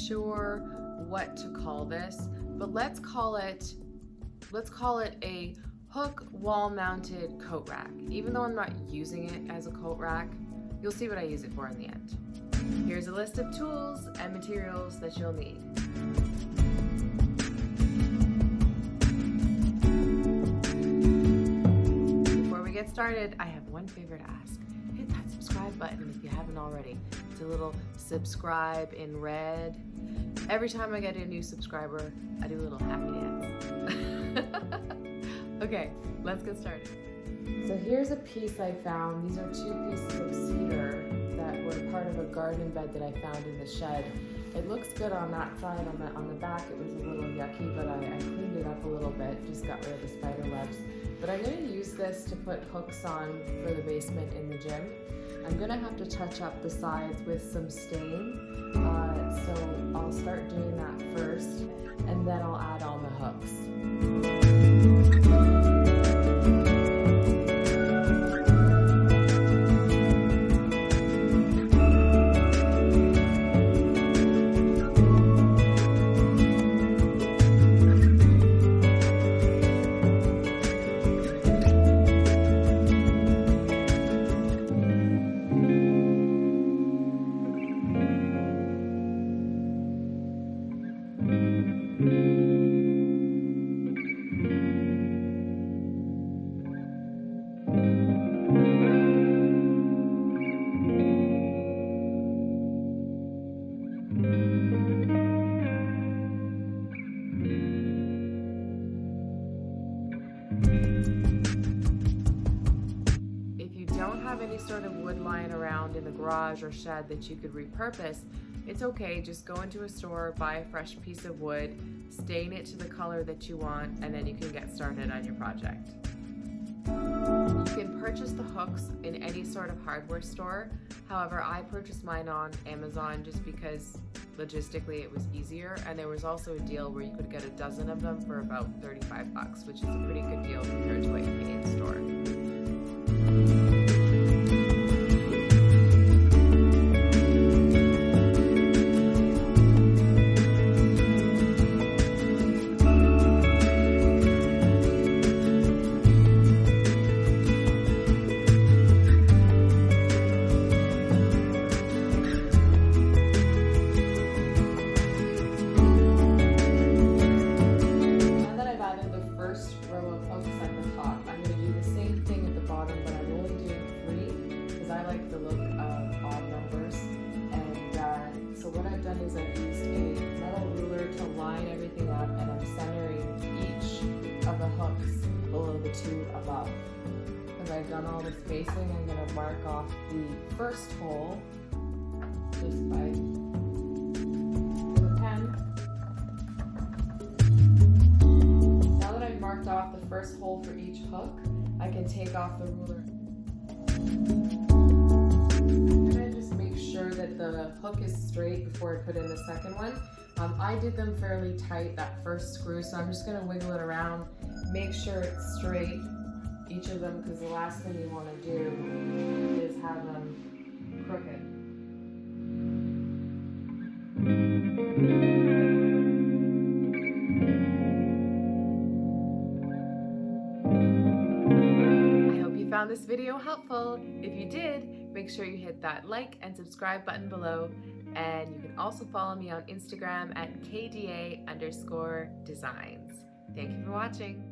sure what to call this, but let's call it a hook wall-mounted coat rack. Even though I'm not using it as a coat rack, you'll see what I use it for in the end. Here's a list of tools and materials that you'll need. Before we get started, I have one favor to ask. Hit that subscribe button if you haven't already. It's a little subscribe in red. Every time I get a new subscriber, I do a little happy dance. Okay, let's get started. So here's a piece I found. These are 2 pieces of cedar that were part of a garden bed that I found in the shed. It looks good on that side. On the back it was a little yucky, but I cleaned it up a little bit, just got rid of the spider webs. But I'm going to use this to put hooks on for the basement in the gym. I'm going to have to touch up the sides with some stain, so I'll start doing that first, and then I'll add on the hooks. Any sort of wood lying around in the garage or shed that you could repurpose, it's okay. Just go into a store, buy a fresh piece of wood, stain it to the color that you want, and then you can get started on your project. You can purchase the hooks in any sort of hardware store. However, I purchased mine on Amazon just because logistically it was easier, and there was also a deal where you could get a dozen of them for about 35 bucks, which is a pretty good deal compared to what you pay in store. I've used a metal ruler to line everything up, and I'm centering each of the hooks below the 2 above. Because I've done all the spacing, I'm going to mark off the first hole just by with a pen. Now that I've marked off the first hole for each hook, I can take off the ruler. Sure that the hook is straight before I put in the second one. I did them fairly tight, that first screw, so I'm just going to wiggle it around, make sure it's straight, each of them, because the last thing you want to do is have them crooked. I hope you found this video helpful. If you did, make sure you hit that like and subscribe button below, and you can also follow me on Instagram at KDA_designs. Thank you for watching.